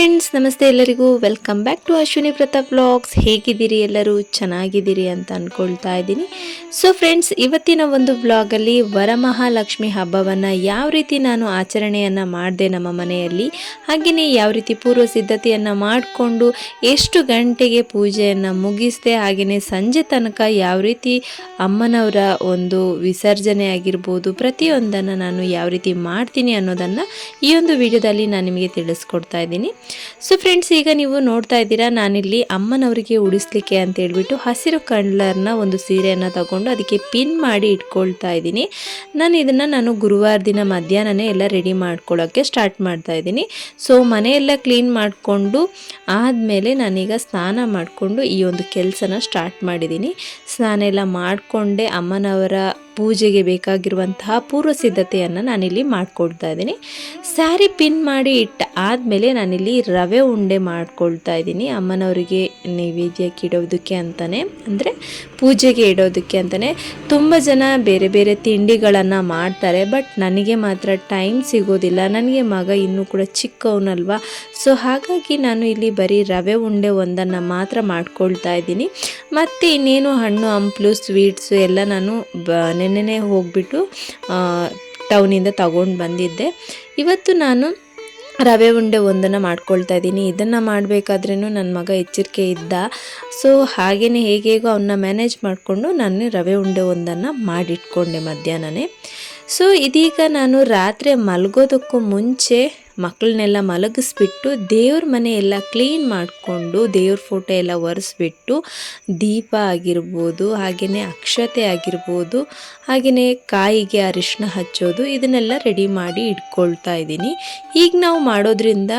Friends, ನಮಸ್ತೆ ಎಲ್ಲರಿಗೂ. Welcome back to Ashwini Pratap vlogs. ಹೇಗಿದ್ದೀರಿ? ಎಲ್ಲರೂ ಚೆನ್ನಾಗಿದ್ದೀರಿ ಅಂತ ಅಂದ್ಕೊಳ್ತಾ ಇದ್ದೀನಿ. ಸೊ ಫ್ರೆಂಡ್ಸ್, ಇವತ್ತಿನ ಒಂದು ವ್ಲಾಗಲ್ಲಿ ವರಮಹಾಲಕ್ಷ್ಮಿ ಹಬ್ಬವನ್ನು ಯಾವ ರೀತಿ ನಾನು ಆಚರಣೆಯನ್ನು ಮಾಡಿದೆ ನಮ್ಮ ಮನೆಯಲ್ಲಿ, ಹಾಗೆಯೇ ಯಾವ ರೀತಿ ಪೂರ್ವ ಸಿದ್ಧತೆಯನ್ನು ಮಾಡಿಕೊಂಡು ಎಷ್ಟು ಗಂಟೆಗೆ ಪೂಜೆಯನ್ನು ಮುಗಿಸಿದೆ, ಹಾಗೆಯೇ ಸಂಜೆ ತನಕ ಯಾವ ರೀತಿ ಅಮ್ಮನವರ ಒಂದು ವಿಸರ್ಜನೆ ಆಗಿರ್ಬೋದು ಪ್ರತಿಯೊಂದನ್ನು ನಾನು ಯಾವ ರೀತಿ ಮಾಡ್ತೀನಿ ಅನ್ನೋದನ್ನು ಈ ಒಂದು ವಿಡಿಯೋದಲ್ಲಿ ನಾನು ನಿಮಗೆ ತಿಳಿಸ್ಕೊಡ್ತಾ ಇದ್ದೀನಿ. ಸೊ ಫ್ರೆಂಡ್ಸ್, ಈಗ ನೀವು ನೋಡ್ತಾ ಇದ್ದೀರಾ, ನಾನಿಲ್ಲಿ ಅಮ್ಮನವರಿಗೆ ಉಡಿಸ್ಲಿಕ್ಕೆ ಅಂತ ಹೇಳ್ಬಿಟ್ಟು ಹಸಿರು ಕಲರ್ನ ಒಂದು ಸೀರೆಯನ್ನು ತಗೊಂಡು ಅದಕ್ಕೆ ಪಿನ್ ಮಾಡಿ ಇಟ್ಕೊಳ್ತಾ ಇದ್ದೀನಿ. ನಾನು ಗುರುವಾರ ದಿನ ಮಧ್ಯಾಹ್ನನೇ ಎಲ್ಲ ರೆಡಿ ಮಾಡ್ಕೊಳ್ಳೋಕ್ಕೆ ಸ್ಟಾರ್ಟ್ ಮಾಡ್ತಾ ಇದ್ದೀನಿ. ಸೊ ಮನೆಯೆಲ್ಲ ಕ್ಲೀನ್ ಮಾಡಿಕೊಂಡು ಆದಮೇಲೆ ನಾನೀಗ ಸ್ನಾನ ಮಾಡಿಕೊಂಡು ಈ ಒಂದು ಕೆಲಸನ ಸ್ಟಾರ್ಟ್ ಮಾಡಿದ್ದೀನಿ. ಸ್ನಾನ ಎಲ್ಲ ಮಾಡಿಕೊಂಡೆ ಅಮ್ಮನವರ ಪೂಜೆಗೆ ಬೇಕಾಗಿರುವಂತಹ ಪೂರ್ವ ಸಿದ್ಧತೆಯನ್ನು ನಾನಿಲ್ಲಿ ಮಾಡ್ಕೊಳ್ತಾ ಇದ್ದೀನಿ. ಸ್ಯಾರಿ ಪಿನ್ ಮಾಡಿ ಇಟ್ಟ ಆದಮೇಲೆ ನಾನಿಲ್ಲಿ ರವೆ ಉಂಡೆ ಮಾಡ್ಕೊಳ್ತಾ ಇದ್ದೀನಿ. ಅಮ್ಮನವರಿಗೆ ನೈವೇದ್ಯಕ್ಕೆ ಇಡೋದಕ್ಕೆ ಅಂತಲೇ, ಅಂದರೆ ಪೂಜೆಗೆ ಇಡೋದಕ್ಕೆ ಅಂತಲೇ ತುಂಬ ಜನ ಬೇರೆ ಬೇರೆ ತಿಂಡಿಗಳನ್ನು ಮಾಡ್ತಾರೆ. ಬಟ್ ನನಗೆ ಮಾತ್ರ ಟೈಮ್ ಸಿಗೋದಿಲ್ಲ. ನನಗೆ ಮಗ ಇನ್ನೂ ಕೂಡ ಚಿಕ್ಕವನಲ್ವ. ಸೊ ಹಾಗಾಗಿ ನಾನು ಇಲ್ಲಿ ಬರೀ ರವೆ ಉಂಡೆ ಒಂದನ್ನು ಮಾತ್ರ ಮಾಡ್ಕೊಳ್ತಾ ಇದ್ದೀನಿ. ಮತ್ತು ಇನ್ನೇನು ಹಣ್ಣು ಹಂಪಲು ಸ್ವೀಟ್ಸು ಎಲ್ಲ ನಾನು ನೆನ್ನೆನೇ ಹೋಗಿಬಿಟ್ಟು ಟೌನಿಂದ ತಗೊಂಡು ಬಂದಿದ್ದೆ. ಇವತ್ತು ನಾನು ರವೆ ಉಂಡೆ ಒಂದನ್ನು ಮಾಡ್ಕೊಳ್ತಾ ಇದ್ದೀನಿ. ಇದನ್ನು ಮಾಡಬೇಕಾದ್ರೂ ನನ್ನ ಮಗ ಎಚ್ಚರಿಕೆ ಇದ್ದ. ಸೊ ಹಾಗೆಯೇ ಹೇಗೇಗೋ ಅವನ್ನ ಮ್ಯಾನೇಜ್ ಮಾಡಿಕೊಂಡು ನಾನು ರವೆ ಉಂಡೆ ಒಂದನ್ನು ಮಾಡಿಟ್ಕೊಂಡೆ ಮಧ್ಯಾಹ್ನನೇ. ಸೊ ಇದೀಗ ನಾನು ರಾತ್ರಿ ಮಲಗೋದಕ್ಕೂ ಮುಂಚೆ ಮಕ್ಕಳನ್ನೆಲ್ಲ ಮಲಗಿಸ್ಬಿಟ್ಟು ದೇವ್ರ ಮನೆ ಎಲ್ಲ ಕ್ಲೀನ್ ಮಾಡಿಕೊಂಡು ದೇವ್ರ ಫೋಟೋ ಎಲ್ಲ ಒರೆಸ್ಬಿಟ್ಟು ದೀಪ ಆಗಿರ್ಬೋದು, ಹಾಗೆಯೇ ಅಕ್ಷತೆ ಆಗಿರ್ಬೋದು, ಹಾಗೆಯೇ ಕಾಯಿಗೆ ಅರಿಶಿನ ಹಚ್ಚೋದು, ಇದನ್ನೆಲ್ಲ ರೆಡಿ ಮಾಡಿ ಇಟ್ಕೊಳ್ತಾ ಇದ್ದೀನಿ. ಈಗ ನಾವು ಮಾಡೋದ್ರಿಂದ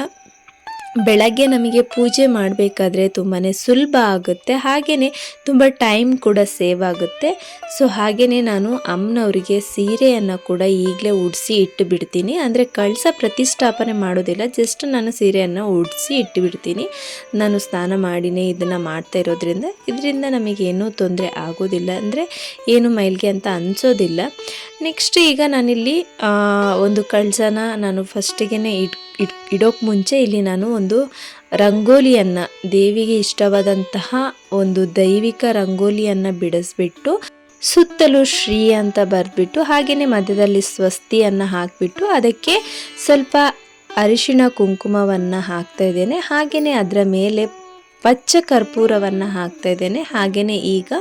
ಬೆಳಗ್ಗೆ ನಮಗೆ ಪೂಜೆ ಮಾಡಬೇಕಾದ್ರೆ ತುಂಬಾ ಸುಲಭ ಆಗುತ್ತೆ, ಹಾಗೆಯೇ ತುಂಬ ಟೈಮ್ ಕೂಡ ಸೇವ್ ಆಗುತ್ತೆ. ಸೊ ಹಾಗೆಯೇ ನಾನು ಅಮ್ಮನವರಿಗೆ ಸೀರೆಯನ್ನು ಕೂಡ ಈಗಲೇ ಉಡಿಸಿ ಇಟ್ಟು ಬಿಡ್ತೀನಿ. ಅಂದರೆ ಕಳಸ ಪ್ರತಿಷ್ಠಾಪನೆ ಮಾಡೋದಿಲ್ಲ, ಜಸ್ಟ್ ನಾನು ಸೀರೆಯನ್ನು ಉಡಿಸಿ ಇಟ್ಟು ಬಿಡ್ತೀನಿ. ನಾನು ಸ್ನಾನ ಮಾಡಿನೇ ಇದನ್ನು ಮಾಡ್ತಾ ಇರೋದ್ರಿಂದ ಇದರಿಂದ ನಮಗೇನೂ ತೊಂದರೆ ಆಗೋದಿಲ್ಲ, ಅಂದರೆ ಏನು ಮೈಲಿಗೆ ಅಂತ ಅನಿಸೋದಿಲ್ಲ. ನೆಕ್ಸ್ಟ್ ಈಗ ನಾನಿಲ್ಲಿ ಒಂದು ಕಳಸನ ನಾನು ಫಸ್ಟಿಗೆ ಇಡೋಕ್ಕೆ ಮುಂಚೆ ಇಲ್ಲಿ ನಾನು ಒಂದು ರಂಗೋಲಿಯನ್ನು, ದೇವಿಗೆ ಇಷ್ಟವಾದಂತಹ ಒಂದು ದೈವಿಕ ರಂಗೋಲಿಯನ್ನು ಬಿಡಿಸ್ಬಿಟ್ಟು ಸುತ್ತಲೂ ಶ್ರೀ ಅಂತ ಬರೆದ್ಬಿಟ್ಟು, ಹಾಗೆಯೇ ಮಧ್ಯದಲ್ಲಿ ಸ್ವಸ್ತಿಯನ್ನು ಹಾಕಿಬಿಟ್ಟು ಅದಕ್ಕೆ ಸ್ವಲ್ಪ ಅರಿಶಿಣ ಕುಂಕುಮವನ್ನು ಹಾಕ್ತಾ ಇದ್ದೇನೆ. ಹಾಗೆಯೇ ಅದರ ಮೇಲೆ ಪಚ್ಚ ಕರ್ಪೂರವನ್ನು ಹಾಕ್ತಾ ಇದ್ದೇನೆ. ಹಾಗೆಯೇ ಈಗ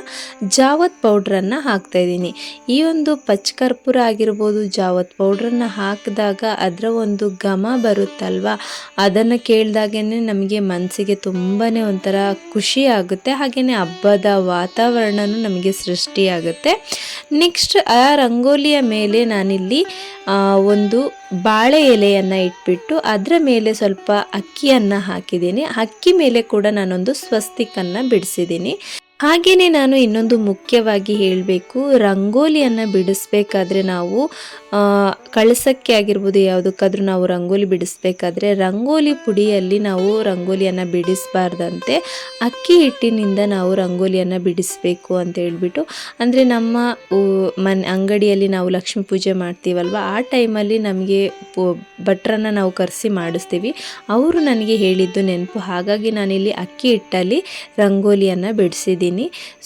ಜಾವತ್ ಪೌಡ್ರನ್ನು ಹಾಕ್ತಾ ಇದ್ದೀನಿ. ಈ ಒಂದು ಪಚ್ಚ ಕರ್ಪೂರ ಆಗಿರ್ಬೋದು, ಜಾವತ್ ಪೌಡ್ರನ್ನು ಹಾಕಿದಾಗ ಅದರ ಒಂದು ಘಮ ಬರುತ್ತಲ್ವ, ಅದನ್ನು ಕೇಳಿದಾಗೇ ನಮಗೆ ಮನಸ್ಸಿಗೆ ತುಂಬಾ ಒಂಥರ ಖುಷಿ ಆಗುತ್ತೆ. ಹಾಗೆಯೇ ಹಬ್ಬದ ವಾತಾವರಣನೂ ನಮಗೆ ಸೃಷ್ಟಿಯಾಗುತ್ತೆ. ನೆಕ್ಸ್ಟ್ ಆ ರಂಗೋಲಿಯ ಮೇಲೆ ನಾನಿಲ್ಲಿ ಒಂದು ಬಾಳೆ ಎಲೆಯನ್ನು ಇಟ್ಬಿಟ್ಟು ಅದರ ಮೇಲೆ ಸ್ವಲ್ಪ ಅಕ್ಕಿಯನ್ನು ಹಾಕಿದ್ದೀನಿ. ಅಕ್ಕಿ ಮೇಲೆ ಕೂಡ ನಾನೊಂದು ಸ್ವಸ್ತಿಕನ್ನು ಬಿಡಿಸಿದ್ದೀನಿ. ಹಾಗೆಯೇ ನಾನು ಇನ್ನೊಂದು ಮುಖ್ಯವಾಗಿ ಹೇಳಬೇಕು, ರಂಗೋಲಿಯನ್ನು ಬಿಡಿಸ್ಬೇಕಾದ್ರೆ ನಾವು ಕಳಸಕ್ಕೆ ಆಗಿರ್ಬೋದು ಯಾವುದಕ್ಕಾದ್ರೂ ನಾವು ರಂಗೋಲಿ ಬಿಡಿಸ್ಬೇಕಾದ್ರೆ ರಂಗೋಲಿ ಪುಡಿಯಲ್ಲಿ ನಾವು ರಂಗೋಲಿಯನ್ನು ಬಿಡಿಸಬಾರ್ದಂತೆ, ಅಕ್ಕಿ ಹಿಟ್ಟಿನಿಂದ ನಾವು ರಂಗೋಲಿಯನ್ನು ಬಿಡಿಸಬೇಕು ಅಂತ ಹೇಳ್ಬಿಟ್ಟು. ಅಂದರೆ ನಮ್ಮ ಅಂಗಡಿಯಲ್ಲಿ ನಾವು ಲಕ್ಷ್ಮೀ ಪೂಜೆ ಮಾಡ್ತೀವಲ್ವ, ಆ ಟೈಮಲ್ಲಿ ನಮಗೆ ಭಟ್ರನ್ನು ನಾವು ಕರೆಸಿ ಮಾಡಿಸ್ತೀವಿ. ಅವರು ನನಗೆ ಹೇಳಿದ್ದು ನೆನಪು, ಹಾಗಾಗಿ ನಾನಿಲ್ಲಿ ಅಕ್ಕಿ ಹಿಟ್ಟಲ್ಲಿ ರಂಗೋಲಿಯನ್ನು ಬಿಡಿಸಿದ್ದೀನಿ.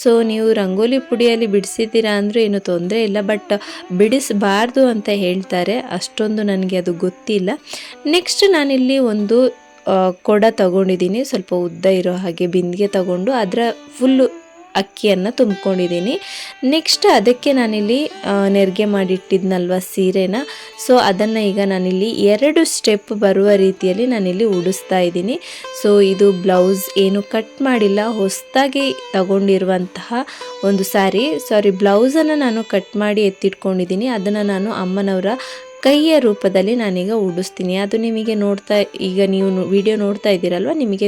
ಸೊ ನೀವು ರಂಗೋಲಿ ಪುಡಿಯಲ್ಲಿ ಬಿಡಿಸಿದ್ದೀರಾ ಅಂದರೂ ಏನು ತೊಂದರೆ ಇಲ್ಲ, ಬಟ್ ಬಿಡಿಸಬಾರ್ದು ಅಂತ ಹೇಳ್ತಾರೆ, ಅಷ್ಟೊಂದು ನನಗೆ ಅದು ಗೊತ್ತಿಲ್ಲ. ನೆಕ್ಸ್ಟ್ ನಾನಿಲ್ಲಿ ಒಂದು ಕೊಡ ತಗೊಂಡಿದ್ದೀನಿ, ಸ್ವಲ್ಪ ಉದ್ದ ಇರೋ ಹಾಗೆ ಬಿಂದಿಗೆ ತಗೊಂಡು ಅದರ ಫುಲ್ಲು ಅಕ್ಕಿಯನ್ನು ತುಂಬ್ಕೊಂಡಿದ್ದೀನಿ. ನೆಕ್ಸ್ಟ್ ಅದಕ್ಕೆ ನಾನಿಲ್ಲಿ ನೆರಿಗೆ ಮಾಡಿಟ್ಟಿದ್ನಲ್ವ ಸೀರೆನ, ಸೊ ಅದನ್ನು ಈಗ ನಾನಿಲ್ಲಿ 2 ಸ್ಟೆಪ್ ಬರುವ ರೀತಿಯಲ್ಲಿ ನಾನಿಲ್ಲಿ ಉಡಿಸ್ತಾ ಇದ್ದೀನಿ. ಸೊ ಇದು ಬ್ಲೌಸ್ ಏನು ಕಟ್ ಮಾಡಿಲ್ಲ, ಹೊಸದಾಗಿ ತಗೊಂಡಿರುವಂತಹ ಒಂದು ಬ್ಲೌಸನ್ನು ನಾನು ಕಟ್ ಮಾಡಿ ಎತ್ತಿಟ್ಕೊಂಡಿದ್ದೀನಿ. ಅದನ್ನು ನಾನು ಅಮ್ಮನವರ ಕೈಯ ರೂಪದಲ್ಲಿ ನಾನೀಗ ಉಡಿಸ್ತೀನಿ. ಅದು ನಿಮಗೆ ಈಗ ನೀವು ವಿಡಿಯೋ ನೋಡ್ತಾ ಇದ್ದೀರಲ್ವ, ನಿಮಗೆ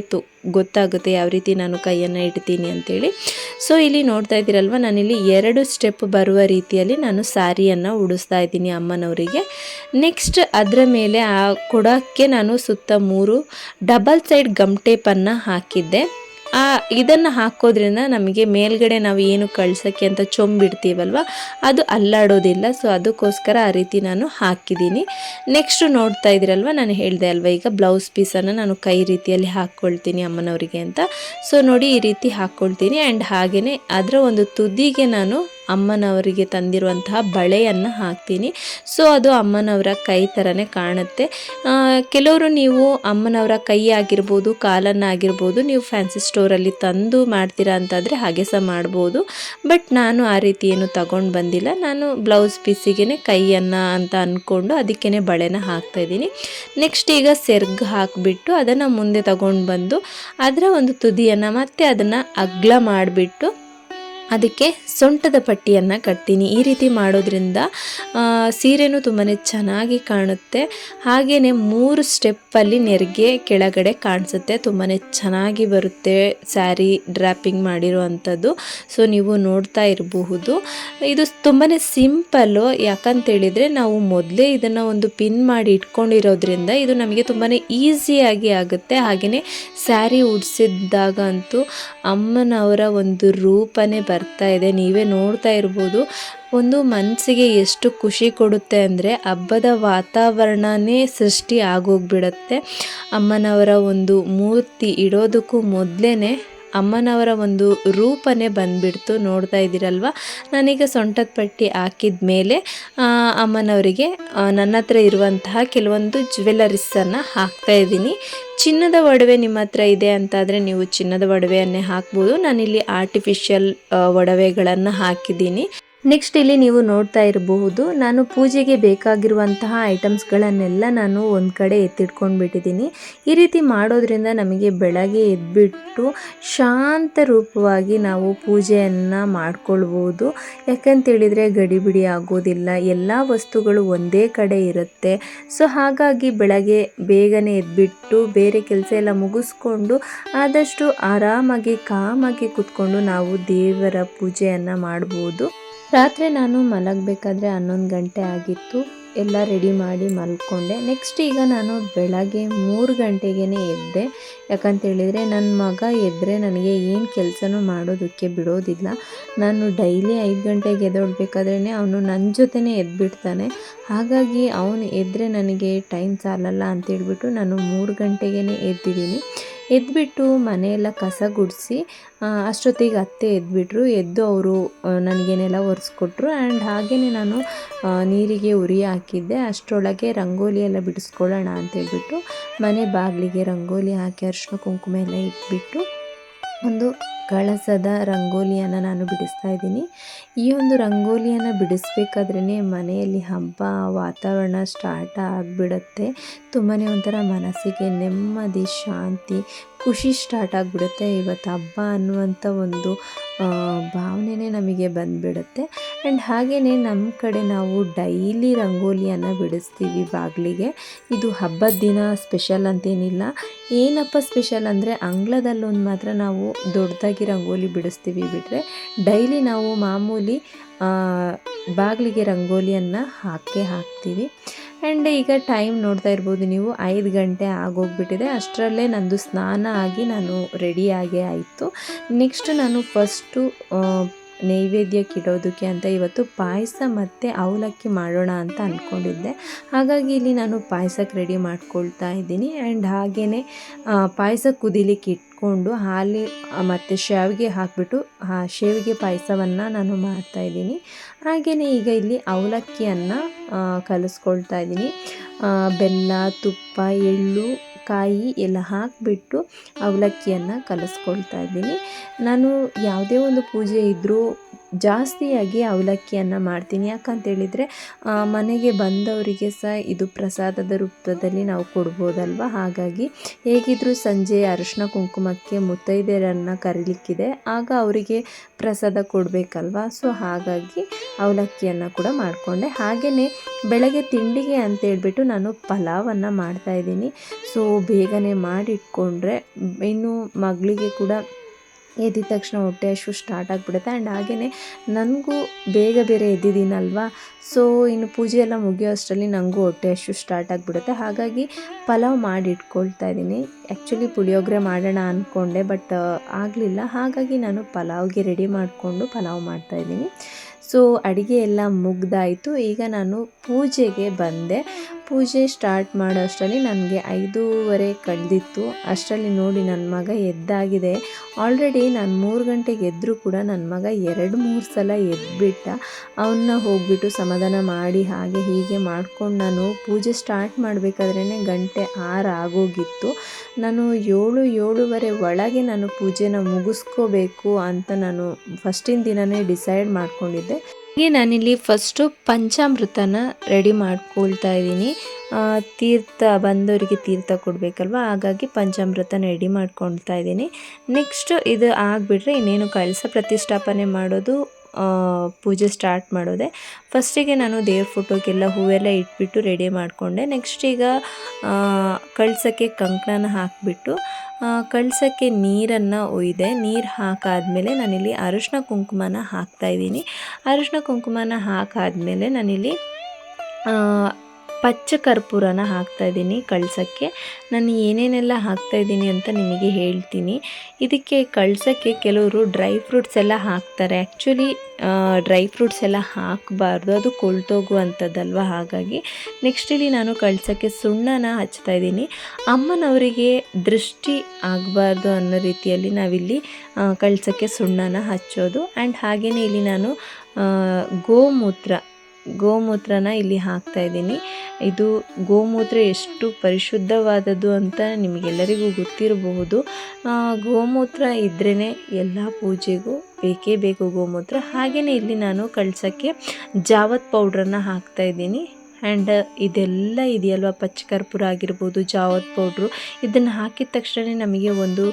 ಗೊತ್ತಾಗುತ್ತೆ ಯಾವ ರೀತಿ ನಾನು ಕೈಯನ್ನು ಇಡ್ತೀನಿ ಅಂತೇಳಿ. ಸೊ ಇಲ್ಲಿ ನೋಡ್ತಾ ಇದ್ದೀರಲ್ವ, ನಾನಿಲ್ಲಿ 2 ಸ್ಟೆಪ್ ಬರುವ ರೀತಿಯಲ್ಲಿ ನಾನು ಸ್ಯಾರಿಯನ್ನು ಉಡಿಸ್ತಾ ಇದ್ದೀನಿ ಅಮ್ಮನವರಿಗೆ. ನೆಕ್ಸ್ಟ್ ಅದರ ಮೇಲೆ ಆ ಕೊಡಕ್ಕೆ ನಾನು ಸುತ್ತ 3 ಡಬಲ್ ಸೈಡ್ ಗಮ್ ಟೇಪನ್ನು ಹಾಕಿದ್ದೆ. ಇದನ್ನು ಹಾಕೋದ್ರಿಂದ ನಮಗೆ ಮೇಲ್ಗಡೆ ನಾವು ಏನು ಕಳ್ಸೋಕ್ಕೆ ಅಂತ ಚೊಂಬಿಡ್ತೀವಲ್ವ ಅದು ಅಲ್ಲಾಡೋದಿಲ್ಲ. ಸೊ ಅದಕ್ಕೋಸ್ಕರ ಆ ರೀತಿ ನಾನು ಹಾಕಿದ್ದೀನಿ. ನೆಕ್ಸ್ಟ್ ನೋಡ್ತಾ ಇದ್ದೀರಲ್ವ, ನಾನು ಹೇಳಿದೆ ಅಲ್ವ ಈಗ ಬ್ಲೌಸ್ ಪೀಸನ್ನು ನಾನು ಕೈ ರೀತಿಯಲ್ಲಿ ಹಾಕ್ಕೊಳ್ತೀನಿ ಅಮ್ಮನವರಿಗೆ ಅಂತ. ಸೊ ನೋಡಿ ಈ ರೀತಿ ಹಾಕ್ಕೊಳ್ತೀನಿ. ಆ್ಯಂಡ್ ಹಾಗೆಯೇ ಅದರ ಒಂದು ತುದಿಗೆ ನಾನು ಅಮ್ಮನವರಿಗೆ ತಂದಿರುವಂತಹ ಬಳೆಯನ್ನು ಹಾಕ್ತೀನಿ. ಸೊ ಅದು ಅಮ್ಮನವರ ಕೈ ಥರನೇ ಕಾಣುತ್ತೆ. ಕೆಲವರು ನೀವು ಅಮ್ಮನವರ ಕೈ ಆಗಿರ್ಬೋದು, ಕಾಲನ್ನಾಗಿರ್ಬೋದು ನೀವು ಫ್ಯಾನ್ಸಿ ಸ್ಟೋರಲ್ಲಿ ತಂದು ಮಾಡ್ತೀರಾ ಅಂತಾದರೆ ಹಾಗೆ ಸಹ ಮಾಡ್ಬೋದು. ಬಟ್ ನಾನು ಆ ರೀತಿ ಏನು ತಗೊಂಡು ಬಂದಿಲ್ಲ. ನಾನು ಬ್ಲೌಸ್ ಪೀಸಿಗೆ ಕೈಯನ್ನು ಅಂತ ಅಂದ್ಕೊಂಡು ಅದಕ್ಕೇ ಬಳೆನ ಹಾಕ್ತಾಯಿದ್ದೀನಿ. ನೆಕ್ಸ್ಟ್ ಈಗ ಸೆರ್ಗ್ ಹಾಕಿಬಿಟ್ಟು ಅದನ್ನು ಮುಂದೆ ತಗೊಂಡು ಬಂದು ಅದರ ಒಂದು ತುದಿಯನ್ನು ಮತ್ತೆ ಅದನ್ನು ಅಗ್ಲ ಮಾಡಿಬಿಟ್ಟು ಅದಕ್ಕೆ ಸೊಂಟದ ಪಟ್ಟಿಯನ್ನು ಕಟ್ತೀನಿ. ಈ ರೀತಿ ಮಾಡೋದ್ರಿಂದ ಸೀರೆನೂ ತುಂಬಾ ಚೆನ್ನಾಗಿ ಕಾಣುತ್ತೆ. ಹಾಗೆಯೇ 3 ಸ್ಟೆಪ್ಪಲ್ಲಿ ನೆರಿಗೆ ಕೆಳಗಡೆ ಕಾಣಿಸುತ್ತೆ. ತುಂಬಾ ಚೆನ್ನಾಗಿ ಬರುತ್ತೆ ಸ್ಯಾರಿ ಡ್ರಾಪಿಂಗ್ ಮಾಡಿರುವಂಥದ್ದು. ಸೊ ನೀವು ನೋಡ್ತಾ ಇರಬಹುದು. ಇದು ತುಂಬಾ ಸಿಂಪಲ್ಲು. ಯಾಕಂತೇಳಿದರೆ ನಾವು ಮೊದಲೇ ಇದನ್ನು ಒಂದು ಪಿನ್ ಮಾಡಿ ಇಟ್ಕೊಂಡಿರೋದ್ರಿಂದ ಇದು ನಮಗೆ ತುಂಬಾ ಈಸಿಯಾಗಿ ಆಗುತ್ತೆ. ಹಾಗೆಯೇ ಸ್ಯಾರಿ ಉಡಿಸಿದಾಗ ಅಂತೂ ಅಮ್ಮನವರ ಒಂದು ರೂಪನೇ ಬರ್ತಾ ಇದೆ. ನೀವೇ ನೋಡ್ತಾ ಇರ್ಬೋದು. ಒಂದು ಮನಸ್ಸಿಗೆ ಎಷ್ಟು ಖುಷಿ ಕೊಡುತ್ತೆ ಅಂದರೆ ಹಬ್ಬದ ವಾತಾವರಣನೇ ಸೃಷ್ಟಿ ಆಗೋಗ್ಬಿಡುತ್ತೆ. ಅಮ್ಮನವರ ಒಂದು ಮೂರ್ತಿ ಇಡೋದಕ್ಕೂ ಮೊದಲೇ ಅಮ್ಮನವರ ಒಂದು ರೂಪನೇ ಬಂದುಬಿಡ್ತು. ನೋಡ್ತಾ ಇದ್ದೀರಲ್ವ, ನಾನೀಗ ಸೊಂಟದ ಪಟ್ಟಿ ಹಾಕಿದ ಮೇಲೆ ಅಮ್ಮನವರಿಗೆ ನನ್ನ ಹತ್ರ ಇರುವಂತಹ ಕೆಲವೊಂದು ಜ್ಯುವೆಲರೀಸನ್ನು ಹಾಕ್ತಾಯಿದ್ದೀನಿ. ಚಿನ್ನದ ಒಡವೆ ನಿಮ್ಮ ಹತ್ರ ಇದೆ ಅಂತಾದರೆ ನೀವು ಚಿನ್ನದ ಒಡವೆಯನ್ನೇ ಹಾಕ್ಬೋದು. ನಾನಿಲ್ಲಿ ಆರ್ಟಿಫಿಷಿಯಲ್ ಒಡವೆಗಳನ್ನು ಹಾಕಿದ್ದೀನಿ. ನೆಕ್ಸ್ಟ್ ಇಲ್ಲಿ ನೀವು ನೋಡ್ತಾ ಇರಬಹುದು, ನಾನು ಪೂಜೆಗೆ ಬೇಕಾಗಿರುವಂತಹ ಐಟಮ್ಸ್ಗಳನ್ನೆಲ್ಲ ನಾನು ಒಂದು ಕಡೆ ಎತ್ತಿಟ್ಕೊಂಡು ಬಿಟ್ಟಿದ್ದೀನಿ. ಈ ರೀತಿ ಮಾಡೋದ್ರಿಂದ ನಮಗೆ ಬೆಳಗ್ಗೆ ಎದ್ಬಿಟ್ಟು ಶಾಂತ ರೂಪವಾಗಿ ನಾವು ಪೂಜೆಯನ್ನು ಮಾಡ್ಕೊಳ್ಬೋದು. ಯಾಕಂತೇಳಿದರೆ ಗಡಿಬಿಡಿ ಆಗೋದಿಲ್ಲ, ಎಲ್ಲ ವಸ್ತುಗಳು ಒಂದೇ ಕಡೆ ಇರುತ್ತೆ. ಸೊ ಹಾಗಾಗಿ ಬೆಳಗ್ಗೆ ಬೇಗನೆ ಎದ್ಬಿಟ್ಟು ಬೇರೆ ಕೆಲಸ ಎಲ್ಲ ಮುಗಿಸ್ಕೊಂಡು ಆದಷ್ಟು ಆರಾಮಾಗಿ ಕಾಮಾಗಿ ಕೂತ್ಕೊಂಡು ನಾವು ದೇವರ ಪೂಜೆಯನ್ನು ಮಾಡ್ಬೋದು. ರಾತ್ರಿ ನಾನು ಮಲಗಬೇಕಾದ್ರೆ 11 ಗಂಟೆ ಆಗಿತ್ತು. ಎಲ್ಲ ರೆಡಿ ಮಾಡಿ ಮಲ್ಕೊಂಡೆ. ನೆಕ್ಸ್ಟ್ ಈಗ ನಾನು ಬೆಳಗ್ಗೆ 3 ಗಂಟೆಗೇ ಎದ್ದೆ. ಯಾಕಂತೇಳಿದರೆ ನನ್ನ ಮಗ ಎದ್ದರೆ ನನಗೆ ಏನು ಕೆಲಸನೂ ಮಾಡೋದಕ್ಕೆ ಬಿಡೋದಿಲ್ಲ. ನಾನು ಡೈಲಿ 5 ಗಂಟೆಗೆ ಎದ್ದೇಳಬೇಕಾದ್ರೇ ಅವನು ನನ್ನ ಜೊತೆನೇ ಎದ್ಬಿಡ್ತಾನೆ. ಹಾಗಾಗಿ ಅವನು ಎದ್ದರೆ ನನಗೆ ಟೈಮ್ ಸಾಲಲ್ಲ ಅಂತೇಳ್ಬಿಟ್ಟು ನಾನು 3 ಗಂಟೆಗೇ ಎದ್ದಿದ್ದೀನಿ. ಎದ್ಬಿಟ್ಟು ಮನೆಯೆಲ್ಲ ಕಸ ಗುಡಿಸಿ ಅಷ್ಟೊತ್ತಿಗೆ ಅತ್ತೆ ಎದ್ಬಿಟ್ರು. ಎದ್ದು ಅವರು ನನಗೆ ನೆಲ ಒರೆಸ್ಕೊಟ್ರು. ಆ್ಯಂಡ್ ಹಾಗೆಯೇ ನಾನು ನೀರಿಗೆ ಉರಿ ಹಾಕಿದ್ದೆ. ಅಷ್ಟರೊಳಗೆ ರಂಗೋಲಿ ಎಲ್ಲ ಬಿಡಿಸ್ಕೊಳ್ಳೋಣ ಅಂತೇಳ್ಬಿಟ್ಟು ಮನೆ ಬಾಗಿಲಿಗೆ ರಂಗೋಲಿ ಹಾಕಿ ಅರಿಶಿನ ಕುಂಕುಮ ಎಲ್ಲ ಇಟ್ಬಿಟ್ಟು ಒಂದು ಕಳಸದ ರಂಗೋಲಿಯನ್ನು ನಾನು ಬಿಡಿಸ್ತಾ ಇದ್ದೀನಿ. ಈ ಒಂದು ರಂಗೋಲಿಯನ್ನು ಬಿಡಿಸ್ಬೇಕಾದ್ರೇ ಮನೆಯಲ್ಲಿ ಹಬ್ಬ ವಾತಾವರಣ ಸ್ಟಾರ್ಟ್ ಆಗಿಬಿಡುತ್ತೆ. ತುಂಬಾ ಒಂಥರ ಮನಸ್ಸಿಗೆ ನೆಮ್ಮದಿ, ಶಾಂತಿ, ಖುಷಿ ಸ್ಟಾರ್ಟ್ ಆಗಿಬಿಡುತ್ತೆ. ಇವತ್ತು ಹಬ್ಬ ಅನ್ನುವಂಥ ಒಂದು ಭಾವನೆನೇ ನಮಗೆ ಬಂದುಬಿಡುತ್ತೆ. ಆ್ಯಂಡ್ ಹಾಗೆಯೇ ನಮ್ಮ ಕಡೆ ನಾವು ಡೈಲಿ ರಂಗೋಲಿಯನ್ನು ಬಿಡಿಸ್ತೀವಿ ಬಾಗಿಲಿಗೆ. ಇದು ಹಬ್ಬದ ದಿನ ಸ್ಪೆಷಲ್ ಅಂತೇನಿಲ್ಲ. ಏನಪ್ಪ ಸ್ಪೆಷಲ್ ಅಂದರೆ ಅಂಗಳದಲ್ಲೊಂದು ಮಾತ್ರ ನಾವು ದೊಡ್ಡದಾಗಿ ರಂಗೋಲಿ ಬಿಡಿಸ್ತೀವಿ. ಬಿಟ್ಟರೆ ಡೈಲಿ ನಾವು ಮಾಮೂಲಿ ಬಾಗಿಲಿಗೆ ರಂಗೋಲಿಯನ್ನು ಹಾಕ್ತೀವಿ. ಆ್ಯಂಡ್ ಈಗ ಟೈಮ್ ನೋಡ್ತಾ ಇರ್ಬೋದು ನೀವು, 5 ಗಂಟೆ ಆಗೋಗ್ಬಿಟ್ಟಿದೆ. ಅಷ್ಟರಲ್ಲೇ ನಂದು ಸ್ನಾನ ಆಗಿ ನಾನು ರೆಡಿಯಾಗೇ ಆಯಿತು. ನೆಕ್ಸ್ಟ್ ನಾನು ಫಸ್ಟು ನೈವೇದ್ಯಕ್ಕೆ ಇಡೋದಕ್ಕೆ ಅಂತ ಇವತ್ತು ಪಾಯಸ ಮತ್ತು ಅವಲಕ್ಕಿ ಮಾಡೋಣ ಅಂತ ಅಂದ್ಕೊಂಡಿದ್ದೆ. ಹಾಗಾಗಿ ಇಲ್ಲಿ ನಾನು ಪಾಯಸಕ್ಕೆ ರೆಡಿ ಮಾಡ್ಕೊಳ್ತಾ ಇದ್ದೀನಿ. ಆ್ಯಂಡ್ ಹಾಗೆಯೇ ಪಾಯಸ ಕುದಿಲಿಕ್ಕೆ ಇಟ್ಕೊಂಡು ಹಾಲು ಮತ್ತು ಶಾವಿಗೆ ಹಾಕಿಬಿಟ್ಟು ಶಾವಿಗೆ ಪಾಯಸವನ್ನು ನಾನು ಮಾಡ್ತಾಯಿದ್ದೀನಿ. ಹಾಗೆಯೇ ಈಗ ಇಲ್ಲಿ ಅವಲಕ್ಕಿಯನ್ನು ಕಲಿಸ್ಕೊಳ್ತಾ ಇದ್ದೀನಿ. ಬೆಲ್ಲ, ತುಪ್ಪ, ಎಳ್ಳು, ಕಾಯಿ ಎಲ್ಲ ಹಾಕಿಬಿಟ್ಟು ಅವಲಕ್ಕಿಯನ್ನು ಕಲಿಸ್ಕೊಳ್ತಾ ಇದ್ದೀನಿ. ನಾನು ಯಾವುದೇ ಒಂದು ಪೂಜೆ ಇದ್ದರೂ ಜಾಸ್ತಿಯಾಗಿ ಅವಲಕ್ಕಿಯನ್ನು ಮಾಡ್ತೀನಿ. ಯಾಕಂತೇಳಿದರೆ ಮನೆಗೆ ಬಂದವರಿಗೆ ಸಹ ಇದು ಪ್ರಸಾದದ ರೂಪದಲ್ಲಿ ನಾವು ಕೊಡ್ಬೋದಲ್ವ. ಹಾಗಾಗಿ ಹೇಗಿದ್ದರೂ ಸಂಜೆ ಅರಿಶಿನ ಕುಂಕುಮಕ್ಕೆ ಮುತ್ತೈದೆಯರನ್ನು ಕರೀಲಿಕ್ಕಿದೆ, ಆಗ ಅವರಿಗೆ ಪ್ರಸಾದ ಕೊಡಬೇಕಲ್ವ. ಸೊ ಹಾಗಾಗಿ ಅವಲಕ್ಕಿಯನ್ನು ಕೂಡ ಮಾಡಿಕೊಂಡೆ. ಹಾಗೆಯೇ ಬೆಳಗ್ಗೆ ತಿಂಡಿಗೆ ಅಂತೇಳ್ಬಿಟ್ಟು ನಾನು ಪಲಾವನ್ನು ಮಾಡ್ತಾಯಿದ್ದೀನಿ. ಸೊ ಬೇಗನೆ ಮಾಡಿಟ್ಕೊಂಡ್ರೆ ಇನ್ನು ಮಗಳಿಗೆ ಕೂಡ ಎದ್ದಿದ ತಕ್ಷಣ ಹೊಟ್ಟೆ ಹಸಿವು ಸ್ಟಾರ್ಟ್ ಆಗಿಬಿಡುತ್ತೆ. ಆ್ಯಂಡ್ ಹಾಗೆಯೇ ನನಗೂ ಬೇಗ ಬೇರೆ ಎದ್ದಿದ್ದೀನಲ್ವ, ಸೊ ಇನ್ನು ಪೂಜೆ ಎಲ್ಲ ಮುಗಿಯೋ ಅಷ್ಟರಲ್ಲಿ ನನಗೂ ಹೊಟ್ಟೆ ಹಸಿವು ಸ್ಟಾರ್ಟ್ ಆಗಿಬಿಡುತ್ತೆ. ಹಾಗಾಗಿ ಪಲಾವ್ ಮಾಡಿ ಇಟ್ಕೊಳ್ತಾ ಇದ್ದೀನಿ. ಆ್ಯಕ್ಚುಲಿ ಪುಳಿಯೋಗರೆ ಮಾಡೋಣ ಅಂದ್ಕೊಂಡೆ, ಬಟ್ ಆಗಲಿಲ್ಲ. ಹಾಗಾಗಿ ನಾನು ಪಲಾವ್ಗೆ ರೆಡಿ ಮಾಡಿಕೊಂಡು ಪಲಾವ್ ಮಾಡ್ತಾಯಿದ್ದೀನಿ. ಸೊ ಅಡುಗೆ ಎಲ್ಲ ಮುಗ್ದಾಯಿತು. ಈಗ ನಾನು ಪೂಜೆಗೆ ಬಂದೆ. ಪೂಜೆ ಸ್ಟಾರ್ಟ್ ಮಾಡೋ ಅಷ್ಟರಲ್ಲಿ ನನಗೆ 5:15 ಕಳೆದಿತ್ತು. ಅಷ್ಟರಲ್ಲಿ ನೋಡಿ ನನ್ನ ಮಗ ಎದ್ದಾಗಿದೆ. ಆಲ್ರೆಡಿ ನಾನು 3 ಗಂಟೆಗೆ ಎದ್ದರೂ ಕೂಡ ನನ್ನ ಮಗ 2-3 ಸಲ ಎದ್ಬಿಟ್ಟ. ಅವನ್ನ ಹೋಗಿಬಿಟ್ಟು ಸಮಾಧಾನ ಮಾಡಿ ಹಾಗೆ ಹೀಗೆ ಮಾಡ್ಕೊಂಡು ನಾನು ಪೂಜೆ ಸ್ಟಾರ್ಟ್ ಮಾಡಬೇಕಾದ್ರೇ ಗಂಟೆ 6 ಆಗೋಗಿತ್ತು. ನಾನು 7-7:15 ಒಳಗೆ ನಾನು ಪೂಜೆನ ಮುಗಿಸ್ಕೋಬೇಕು ಅಂತ ನಾನು ಫಸ್ಟಿನ ದಿನವೇ ಡಿಸೈಡ್ ಮಾಡ್ಕೊಂಡಿದ್ದೆ. ಹಾಗೆ ನಾನಿಲ್ಲಿ ಫಸ್ಟು ಪಂಚಾಮೃತನ ರೆಡಿ ಮಾಡ್ಕೊಳ್ತಾ ಇದ್ದೀನಿ. ತೀರ್ಥ ಬಂದವರಿಗೆ ತೀರ್ಥ ಕೊಡಬೇಕಲ್ವ, ಹಾಗಾಗಿ ಪಂಚಾಮೃತನ ರೆಡಿ ಮಾಡ್ಕೊಳ್ತಾ ಇದ್ದೀನಿ. ನೆಕ್ಸ್ಟ್ ಇದು ಆಗಿಬಿಟ್ರೆ ಇನ್ನೇನು ಕಳಸ ಪ್ರತಿಷ್ಠಾಪನೆ ಮಾಡೋದು, ಪೂಜೆ ಸ್ಟಾರ್ಟ್ ಮಾಡೋದೆ. ಫಸ್ಟಿಗೆ ನಾನು ದೇವ್ರ ಫೋಟೋಗೆಲ್ಲ ಹೂವೆಲ್ಲ ಇಟ್ಬಿಟ್ಟು ರೆಡಿ ಮಾಡಿಕೊಂಡೆ. ನೆಕ್ಸ್ಟ್ ಈಗ ಕಳಸಕ್ಕೆ ಕಂಕಣನ ಹಾಕಿಬಿಟ್ಟು ಕಳಸಕ್ಕೆ ನೀರನ್ನು ಒಯ್ದೆ. ನೀರು ಹಾಕಾದ್ಮೇಲೆ ನಾನಿಲ್ಲಿ ಅರಿಶಿನ ಕುಂಕುಮನ ಹಾಕ್ತಾಯಿದ್ದೀನಿ. ಅರಿಶಿನ ಕುಂಕುಮನ ಹಾಕಾದ್ಮೇಲೆ ನಾನಿಲ್ಲಿ ಪಚ್ಚ ಕರ್ಪೂರನ ಹಾಕ್ತಾಯಿದ್ದೀನಿ ಕಳಸಕ್ಕೆ. ನಾನು ಏನೇನೆಲ್ಲ ಹಾಕ್ತಾಯಿದ್ದೀನಿ ಅಂತ ನಿಮಗೆ ಹೇಳ್ತೀನಿ. ಇದಕ್ಕೆ ಕಳಸಕ್ಕೆ ಕೆಲವರು ಡ್ರೈ ಫ್ರೂಟ್ಸ್ ಎಲ್ಲ ಹಾಕ್ತಾರೆ. ಆ್ಯಕ್ಚುಲಿ ಡ್ರೈ ಫ್ರೂಟ್ಸ್ ಎಲ್ಲ ಹಾಕಬಾರ್ದು, ಅದು ಕೊಳ್ತೋಗುವಂಥದ್ದಲ್ವ. ಹಾಗಾಗಿ ನೆಕ್ಸ್ಟ್ ಇಲ್ಲಿ ನಾನು ಕಳಸಕ್ಕೆ ಸುಣ್ಣನ ಹಚ್ತಾಯಿದ್ದೀನಿ. ಅಮ್ಮನವರಿಗೆ ದೃಷ್ಟಿ ಆಗಬಾರ್ದು ಅನ್ನೋ ರೀತಿಯಲ್ಲಿ ನಾವಿಲ್ಲಿ ಕಳಸಕ್ಕೆ ಸುಣ್ಣನ ಹಚ್ಚೋದು. ಆ್ಯಂಡ್ ಹಾಗೆಯೇ ಇಲ್ಲಿ ನಾನು ಗೋಮೂತ್ರನ ಇಲ್ಲಿ ಹಾಕ್ತಾಯಿದ್ದೀನಿ. ಇದು ಗೋಮೂತ್ರ ಎಷ್ಟು ಪರಿಶುದ್ಧವಾದದ್ದು ಅಂತ ನಿಮಗೆಲ್ಲರಿಗೂ ಗೊತ್ತಿರಬಹುದು. ಗೋಮೂತ್ರ ಇದ್ರೇ ಎಲ್ಲ ಪೂಜೆಗೂ ಬೇಕೇ ಬೇಕು ಗೋಮೂತ್ರ. ಹಾಗೆಯೇ ಇಲ್ಲಿ ನಾನು ಕಳಸಕ್ಕೆ ಜಾವತ್ ಪೌಡ್ರನ್ನ ಹಾಕ್ತಾಯಿದ್ದೀನಿ. ಆ್ಯಂಡ್ ಇದೆಲ್ಲ ಇದೆಯಲ್ವ, ಪಚ್ಚಕರ್ಪೂರ ಆಗಿರ್ಬೋದು, ಜಾವತ್ ಪೌಡ್ರು, ಇದನ್ನು ಹಾಕಿದ ತಕ್ಷಣ ನಮಗೆ ಒಂದು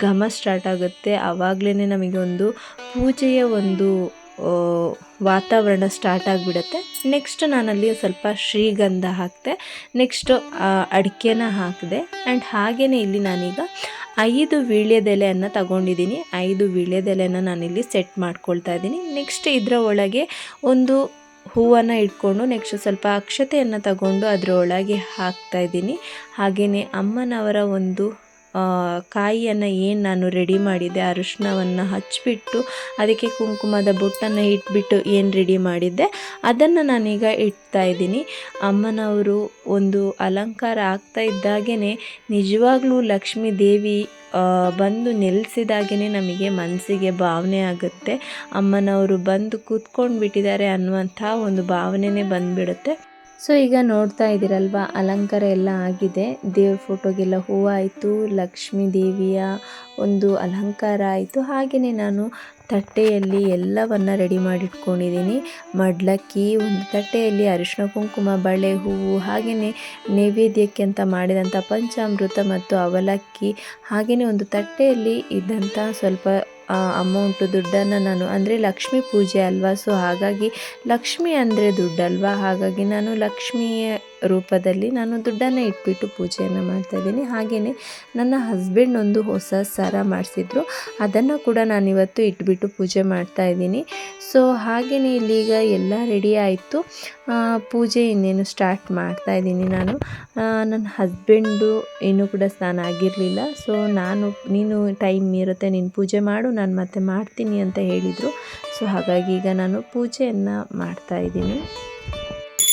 ಘಮ ಸ್ಟಾರ್ಟ್ ಆಗುತ್ತೆ. ಆವಾಗಲೇ ನಮಗೆ ಒಂದು ಪೂಜೆಯ ಒಂದು ವಾತಾವರಣ ಸ್ಟಾರ್ಟ್ ಆಗಿಬಿಡುತ್ತೆ. ನೆಕ್ಸ್ಟ್ ನಾನಲ್ಲಿ ಸ್ವಲ್ಪ ಶ್ರೀಗಂಧ ಹಾಕಿದೆ. ನೆಕ್ಸ್ಟು ಅಡಿಕೆನ ಹಾಕಿದೆ. ಆ್ಯಂಡ್ ಹಾಗೆಯೇ ಇಲ್ಲಿ ನಾನೀಗ 5 ವೀಳ್ಯದೆಲೆಯನ್ನು ತಗೊಂಡಿದ್ದೀನಿ. 5 ವೀಳ್ಯದೆಲೆನ ನಾನಿಲ್ಲಿ ಸೆಟ್ ಮಾಡ್ಕೊಳ್ತಾ ಇದ್ದೀನಿ. ನೆಕ್ಸ್ಟ್ ಇದರ ಒಳಗೆ ಒಂದು ಹೂವನ್ನು ಇಟ್ಕೊಂಡು ನೆಕ್ಸ್ಟ್ ಸ್ವಲ್ಪ ಅಕ್ಷತೆಯನ್ನು ತಗೊಂಡು ಅದರ ಒಳಗೆ ಹಾಕ್ತಾಯಿದ್ದೀನಿ. ಹಾಗೆಯೇ ಅಮ್ಮನವರ ಒಂದು ಕಾಯಿಯನ್ನು ಏನು ನಾನು ರೆಡಿ ಮಾಡಿದ್ದೆ, ಅರಿಶಿನವನ್ನು ಹಚ್ಚಿಬಿಟ್ಟು ಅದಕ್ಕೆ ಕುಂಕುಮದ ಬೊಟ್ಟನ್ನು ಇಟ್ಬಿಟ್ಟು ಏನು ರೆಡಿ ಮಾಡಿದ್ದೆ ಅದನ್ನು ನಾನೀಗ ಇಡ್ತಾಯಿದ್ದೀನಿ. ಅಮ್ಮನವರು ಒಂದು ಅಲಂಕಾರ ಆಗ್ತಾ ಇದ್ದಾಗೇ ನಿಜವಾಗ್ಲೂ ಲಕ್ಷ್ಮೀ ದೇವಿ ಬಂದು ನೆಲೆಸಿದಾಗೇ ನಮಗೆ ಮನಸ್ಸಿಗೆ ಭಾವನೆ ಆಗುತ್ತೆ. ಅಮ್ಮನವರು ಬಂದು ಕೂತ್ಕೊಂಡು ಬಿಟ್ಟಿದ್ದಾರೆ ಅನ್ನುವಂಥ ಒಂದು ಭಾವನೆನೇ ಬಂದುಬಿಡುತ್ತೆ. ಸೊ ಈಗ ನೋಡ್ತಾ ಇದ್ದೀರಲ್ವ, ಅಲಂಕಾರ ಎಲ್ಲ ಆಗಿದೆ. ದೇವ್ರ ಫೋಟೋಗೆಲ್ಲ ಹೂವು ಆಯಿತು, ಲಕ್ಷ್ಮೀ ದೇವಿಯ ಒಂದು ಅಲಂಕಾರ ಆಯಿತು. ಹಾಗೆಯೇ ನಾನು ತಟ್ಟೆಯಲ್ಲಿ ಎಲ್ಲವನ್ನು ರೆಡಿ ಮಾಡಿಟ್ಕೊಂಡಿದ್ದೀನಿ. ಮಡ್ಲಕ್ಕಿ, ಒಂದು ತಟ್ಟೆಯಲ್ಲಿ ಅರಿಶಿನ ಕುಂಕುಮ, ಬಳೆ, ಹೂವು, ಹಾಗೆಯೇ ನೈವೇದ್ಯಕ್ಕೆ ಅಂತ ಮಾಡಿದಂಥ ಪಂಚಾಮೃತ ಮತ್ತು ಅವಲಕ್ಕಿ, ಹಾಗೆಯೇ ಒಂದು ತಟ್ಟೆಯಲ್ಲಿ ಇದ್ದಂಥ ಸ್ವಲ್ಪ ಅಮೌಂಟು ದುಡ್ಡನ್ನು ನಾನು, ಅಂದರೆ ಲಕ್ಷ್ಮೀ ಪೂಜೆ ಅಲ್ವಾ, ಸೊ ಹಾಗಾಗಿ ಲಕ್ಷ್ಮಿ ಅಂದರೆ ದುಡ್ಡಲ್ವಾ, ಹಾಗಾಗಿ ನಾನು ಲಕ್ಷ್ಮಿಯ ರೂಪದಲ್ಲಿ ನಾನು ದುಡ್ಡನ್ನು ಇಟ್ಬಿಟ್ಟು ಪೂಜೆಯನ್ನು ಮಾಡ್ತಾಯಿದ್ದೀನಿ. ಹಾಗೆಯೇ ನನ್ನ ಹಸ್ಬೆಂಡ್ ಒಂದು ಹೊಸ ಸರ ಮಾಡಿಸಿದ್ರು, ಅದನ್ನು ಕೂಡ ನಾನಿವತ್ತು ಇಟ್ಬಿಟ್ಟು ಪೂಜೆ ಮಾಡ್ತಾಯಿದ್ದೀನಿ. ಸೊ ಹಾಗೆಯೇ ಇಲ್ಲೀಗ ಎಲ್ಲ ರೆಡಿ ಆಯಿತು. ಪೂಜೆ ಇನ್ನೇನು ಸ್ಟಾರ್ಟ್ ಮಾಡ್ತಾಯಿದ್ದೀನಿ ನಾನು. ನನ್ನ ಹಸ್ಬೆಂಡು ಇನ್ನೂ ಕೂಡ ಸ್ನಾನ ಆಗಿರಲಿಲ್ಲ. ಸೊ ನೀನು ಟೈಮ್ ಇರುತ್ತೆ, ನೀನು ಪೂಜೆ ಮಾಡು, ನಾನು ಮತ್ತೆ ಮಾಡ್ತೀನಿ ಅಂತ ಹೇಳಿದರು. ಸೊ ಹಾಗಾಗಿ ಈಗ ನಾನು ಪೂಜೆಯನ್ನು ಮಾಡ್ತಾಯಿದ್ದೀನಿ.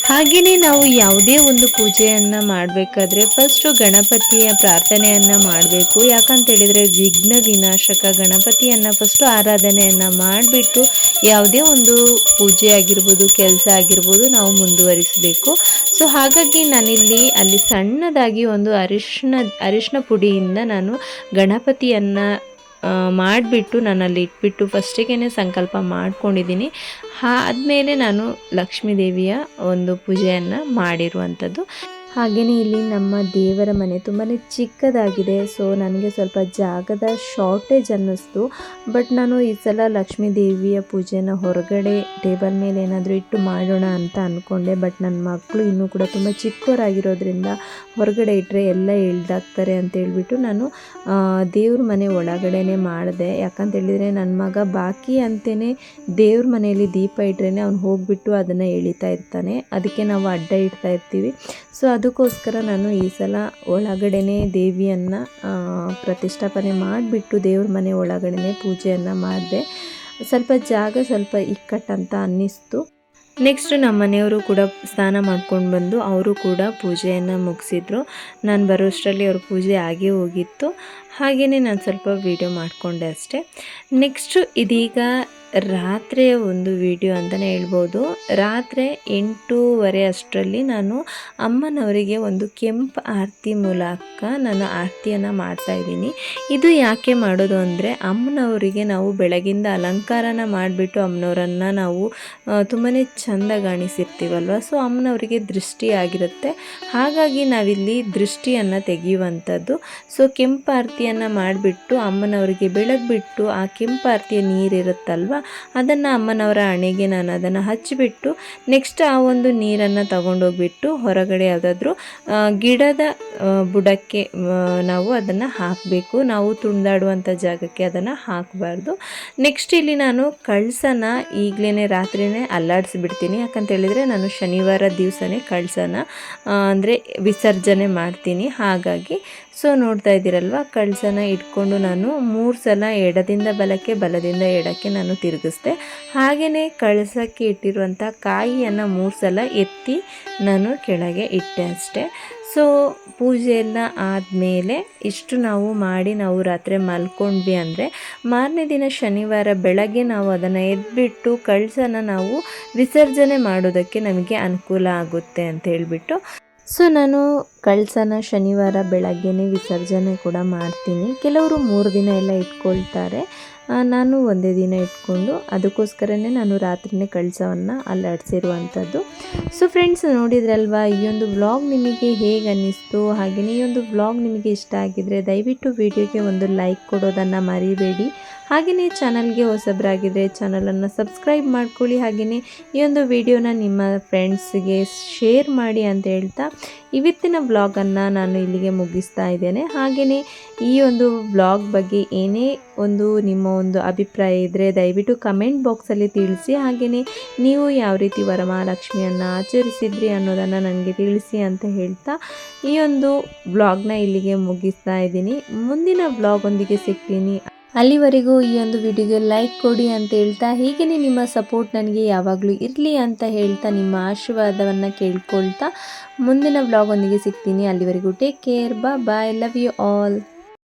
ಹಾಗೆಯೇ ನಾವು ಯಾವುದೇ ಒಂದು ಪೂಜೆಯನ್ನು ಮಾಡಬೇಕಾದ್ರೆ ಫಸ್ಟು ಗಣಪತಿಯ ಪ್ರಾರ್ಥನೆಯನ್ನು ಮಾಡಬೇಕು. ಯಾಕಂತೇಳಿದರೆ ವಿಘ್ನ ವಿನಾಶಕ ಗಣಪತಿಯನ್ನು ಫಸ್ಟು ಆರಾಧನೆಯನ್ನು ಮಾಡಿಬಿಟ್ಟು ಯಾವುದೇ ಒಂದು ಪೂಜೆ ಆಗಿರ್ಬೋದು, ಕೆಲಸ ಆಗಿರ್ಬೋದು, ನಾವು ಮುಂದುವರಿಸಬೇಕು. ಸೊ ಹಾಗಾಗಿ ನಾನಿಲ್ಲಿ ಅಲ್ಲಿ ಸಣ್ಣದಾಗಿ ಒಂದು ಅರಿಶಿನ ಪುಡಿಯಿಂದ ನಾನು ಗಣಪತಿಯನ್ನು ಮಾಡಿಬಿಟ್ಟು ನಾನಲ್ಲಿ ಇಟ್ಬಿಟ್ಟು ಫಸ್ಟಿಗೆ ಸಂಕಲ್ಪ ಮಾಡ್ಕೊಂಡಿದ್ದೀನಿ. ಆದಮೇಲೆ ನಾನು ಲಕ್ಷ್ಮೀ ದೇವಿಯ ಒಂದು ಪೂಜೆಯನ್ನು ಮಾಡಿರುವಂಥದ್ದು. ಹಾಗೆಯೇ ಇಲ್ಲಿ ನಮ್ಮ ದೇವರ ಮನೆ ತುಂಬಾ ಚಿಕ್ಕದಾಗಿದೆ. ಸೊ ನನಗೆ ಸ್ವಲ್ಪ ಜಾಗದ ಶಾರ್ಟೇಜ್ ಅನ್ನಿಸ್ತು. ಬಟ್ ನಾನು ಈ ಸಲ ಲಕ್ಷ್ಮೀ ದೇವಿಯ ಪೂಜೆನ ಹೊರಗಡೆ ಟೇಬಲ್ ಮೇಲೆ ಏನಾದರೂ ಇಟ್ಟು ಮಾಡೋಣ ಅಂತ ಅಂದ್ಕೊಂಡೆ. ಬಟ್ ನನ್ನ ಮಕ್ಕಳು ಇನ್ನೂ ಕೂಡ ತುಂಬ ಚಿಕ್ಕವರಾಗಿರೋದ್ರಿಂದ ಹೊರಗಡೆ ಇಟ್ಟರೆ ಎಲ್ಲ ಎಳ್ದಾಕ್ತಾರೆ ಅಂತ ಹೇಳ್ಬಿಟ್ಟು ನಾನು ದೇವ್ರ ಮನೆ ಒಳಗಡೆನೇ ಮಾಡಿದೆ. ಯಾಕಂತ ಹೇಳಿದರೆ ನನ್ನ ಮಗ ಬಾಕಿ ಅಂತಲೇ ದೇವ್ರ ಮನೆಯಲ್ಲಿ ದೀಪ ಇಟ್ಟರೆ ಅವ್ನು ಹೋಗಿಬಿಟ್ಟು ಅದನ್ನು ಎಳಿತಾ ಇರ್ತಾನೆ. ಅದಕ್ಕೆ ನಾವು ಅಡ್ಡ ಇಡ್ತಾ ಇರ್ತೀವಿ. ಸೊ ಅದಕ್ಕೋಸ್ಕರ ನಾನು ಈ ಸಲ ಒಳಗಡೆನೇ ದೇವಿಯನ್ನು ಪ್ರತಿಷ್ಠಾಪನೆ ಮಾಡಿಬಿಟ್ಟು ದೇವ್ರ ಮನೆ ಒಳಗಡೆನೇ ಪೂಜೆಯನ್ನು ಮಾಡಿದೆ. ಸ್ವಲ್ಪ ಜಾಗ ಸ್ವಲ್ಪ ಇಕ್ಕಟ್ಟಂತ ಅನ್ನಿಸ್ತು. ನೆಕ್ಸ್ಟ್ ನಮ್ಮ ಮನೆಯವರು ಕೂಡ ಸ್ನಾನ ಮಾಡ್ಕೊಂಡು ಬಂದು ಅವರು ಕೂಡ ಪೂಜೆಯನ್ನು ಮುಗಿಸಿದ್ರು. ನಾನು ಬರೋಷ್ಟರಲ್ಲಿ ಅವ್ರ ಪೂಜೆ ಆಗೇ ಹೋಗಿತ್ತು. ಹಾಗೆಯೇ ನಾನು ಸ್ವಲ್ಪ ವಿಡಿಯೋ ಮಾಡಿಕೊಂಡೆ ಅಷ್ಟೇ. ನೆಕ್ಸ್ಟು ಇದೀಗ ರಾತ್ರಿಯ ಒಂದು ವಿಡಿಯೋ ಅಂತಲೇ ಹೇಳ್ಬೋದು. ರಾತ್ರಿ 8:30 ಅಷ್ಟರಲ್ಲಿ ನಾನು ಅಮ್ಮನವರಿಗೆ ಒಂದು ಕೆಂಪು ಆರತಿ ಮೂಲಕ ನಾನು ಆರತಿಯನ್ನು ಮಾಡ್ತಾಯಿದ್ದೀನಿ. ಇದು ಯಾಕೆ ಮಾಡೋದು ಅಂದರೆ ಅಮ್ಮನವರಿಗೆ ನಾವು ಬೆಳಗಿಂದ ಅಲಂಕಾರನ ಮಾಡಿಬಿಟ್ಟು ಅಮ್ಮನವರನ್ನು ನಾವು ತುಂಬಾ ಚೆಂದ ಕಾಣಿಸಿರ್ತೀವಲ್ವ. ಸೊ ಅಮ್ಮನವರಿಗೆ ದೃಷ್ಟಿ ಆಗಿರುತ್ತೆ. ಹಾಗಾಗಿ ನಾವಿಲ್ಲಿ ದೃಷ್ಟಿಯನ್ನು ತೆಗೆಯುವಂಥದ್ದು. ಸೊ ಕೆಂಪು ಆರತಿಯನ್ನು ಮಾಡಿಬಿಟ್ಟು ಅಮ್ಮನವರಿಗೆ ಬೆಳಗ್ಬಿಟ್ಟು ಆ ಕೆಂಪು ಆರತಿಯ ನೀರಿರುತ್ತಲ್ವ ಅದನ್ನು ಅಮ್ಮನವರ ಹಣೆಗೆ ನಾನು ಅದನ್ನು ಹಚ್ಚಿಬಿಟ್ಟು ನೆಕ್ಸ್ಟ್ ಆ ಒಂದು ನೀರನ್ನು ತಗೊಂಡೋಗ್ಬಿಟ್ಟು ಹೊರಗಡೆ ಯಾವುದಾದ್ರೂ ಗಿಡದ ಬುಡಕ್ಕೆ ನಾವು ಅದನ್ನು ಹಾಕಬೇಕು. ನಾವು ತುಳಿದಾಡುವಂಥ ಜಾಗಕ್ಕೆ ಅದನ್ನು ಹಾಕಬಾರ್ದು. ನೆಕ್ಸ್ಟ್ ಇಲ್ಲಿ ನಾನು ಕಳಸನ ಈಗಲೇ ರಾತ್ರಿಯೇ ಅಲ್ಲಾಡಿಸ್ಬಿಡ್ತೀನಿ. ಯಾಕಂತೇಳಿದರೆ ನಾನು ಶನಿವಾರ ದಿವಸನೇ ಕಳಸನ ಅಂದರೆ ವಿಸರ್ಜನೆ ಮಾಡ್ತೀನಿ. ಹಾಗಾಗಿ ಸೊ ನೋಡ್ತಾ ಇದ್ದೀರಲ್ವ ಕಳಸನ ಇಟ್ಕೊಂಡು ನಾನು 3 ಸಲ ಎಡದಿಂದ ಬಲಕ್ಕೆ ಬಲದಿಂದ ಎಡಕ್ಕೆ ನಾನು ತಿರುಗಿಸ್ದೆ. ಹಾಗೆಯೇ ಕಳಸಕ್ಕೆ ಇಟ್ಟಿರುವಂಥ ಕಾಯಿಯನ್ನು 3 ಸಲ ಎತ್ತಿ ನಾನು ಕೆಳಗೆ ಇಟ್ಟೆ ಅಷ್ಟೇ. ಸೊ ಪೂಜೆ ಎಲ್ಲ ಆದಮೇಲೆ ಇಷ್ಟು ನಾವು ಮಾಡಿ ನಾವು ರಾತ್ರಿ ಮಲ್ಕೊಂಡ್ವಿ ಅಂದರೆ ಮಾರನೇ ದಿನ ಶನಿವಾರ ಬೆಳಗ್ಗೆ ನಾವು ಅದನ್ನು ಎದ್ಬಿಟ್ಟು ಕಳಸನ ನಾವು ವಿಸರ್ಜನೆ ಮಾಡೋದಕ್ಕೆ ನಮಗೆ ಅನುಕೂಲ ಆಗುತ್ತೆ ಅಂತ ಹೇಳಿಬಿಟ್ಟು ಸೊ ನಾನು ಕಳಸನ ಶನಿವಾರ ಬೆಳಗ್ಗೆನೇ ವಿಸರ್ಜನೆ ಕೂಡ ಮಾಡ್ತೀನಿ. ಕೆಲವರು 3 ದಿನ ಎಲ್ಲ ಇಟ್ಕೊಳ್ತಾರೆ. ನಾನು ಒಂದೇ ದಿನ ಇಟ್ಕೊಂಡು ಅದಕ್ಕೋಸ್ಕರನೇ ನಾನು ರಾತ್ರಿಯೇ ಕಳಸವನ್ನು ಅಲ್ಲಾಡಿಸಿರುವಂಥದ್ದು. ಸೊ ಫ್ರೆಂಡ್ಸ್ ನೋಡಿದ್ರಲ್ವಾ ಈ ಒಂದು ವ್ಲಾಗ್ ನಿಮಗೆ ಹೇಗೆ ಅನ್ನಿಸ್ತು. ಹಾಗೆಯೇ ಈ ಒಂದು ವ್ಲಾಗ್ ನಿಮಗೆ ಇಷ್ಟ ಆಗಿದ್ದರೆ ದಯವಿಟ್ಟು ವಿಡಿಯೋಗೆ ಒಂದು ಲೈಕ್ ಕೊಡೋದನ್ನು ಮರಿಬೇಡಿ. ಹಾಗೆಯೇ ಚಾನಲ್ಗೆ ಹೊಸಬರಾಗಿದ್ದರೆ ಚಾನಲನ್ನು ಸಬ್ಸ್ಕ್ರೈಬ್ ಮಾಡ್ಕೊಳ್ಳಿ. ಹಾಗೆಯೇ ಈ ಒಂದು ವಿಡಿಯೋನ ನಿಮ್ಮ ಫ್ರೆಂಡ್ಸ್ಗೆ ಶೇರ್ ಮಾಡಿ ಅಂತ ಹೇಳ್ತಾ ಇವತ್ತಿನ ವ್ಲಾಗನ್ನು ನಾನು ಇಲ್ಲಿಗೆ ಮುಗಿಸ್ತಾ ಇದ್ದೇನೆ. ಹಾಗೆಯೇ ಈ ಒಂದು ವ್ಲಾಗ್ ಬಗ್ಗೆ ಏನೇ ಒಂದು ನಿಮ್ಮ ಒಂದು ಅಭಿಪ್ರಾಯ ಇದ್ದರೆ ದಯವಿಟ್ಟು ಕಮೆಂಟ್ ಬಾಕ್ಸಲ್ಲಿ ತಿಳಿಸಿ. ಹಾಗೆಯೇ ನೀವು ಯಾವ ರೀತಿ ವರಮಹಾಲಕ್ಷ್ಮಿಯನ್ನು ಆಚರಿಸಿದ್ರಿ ಅನ್ನೋದನ್ನು ನನಗೆ ತಿಳಿಸಿ ಅಂತ ಹೇಳ್ತಾ ಈ ಒಂದು ವ್ಲಾಗ್ನ ಇಲ್ಲಿಗೆ ಮುಗಿಸ್ತಾ ಇದ್ದೀನಿ. ಮುಂದಿನ ವ್ಲಾಗ್ ಒಂದಿಗೆ ಸಿಗ್ತೀನಿ. ಅಲ್ಲಿವರೆಗೂ ಈ ಒಂದು ವಿಡಿಯೋಗೆ ಲೈಕ್ ಕೊಡಿ ಅಂತ ಹೇಳ್ತಾ ಹೀಗೆಯೇ ನಿಮ್ಮ ಸಪೋರ್ಟ್ ನನಗೆ ಯಾವಾಗಲೂ ಇರಲಿ ಅಂತ ಹೇಳ್ತಾ ನಿಮ್ಮ ಆಶೀರ್ವಾದವನ್ನು ಕೇಳ್ಕೊಳ್ತಾ ಮುಂದಿನ ವ್ಲಾಗ್ ಒಂದಿಗೆ ಸಿಗ್ತೀನಿ. ಅಲ್ಲಿವರೆಗೂ take care, bye, love you all.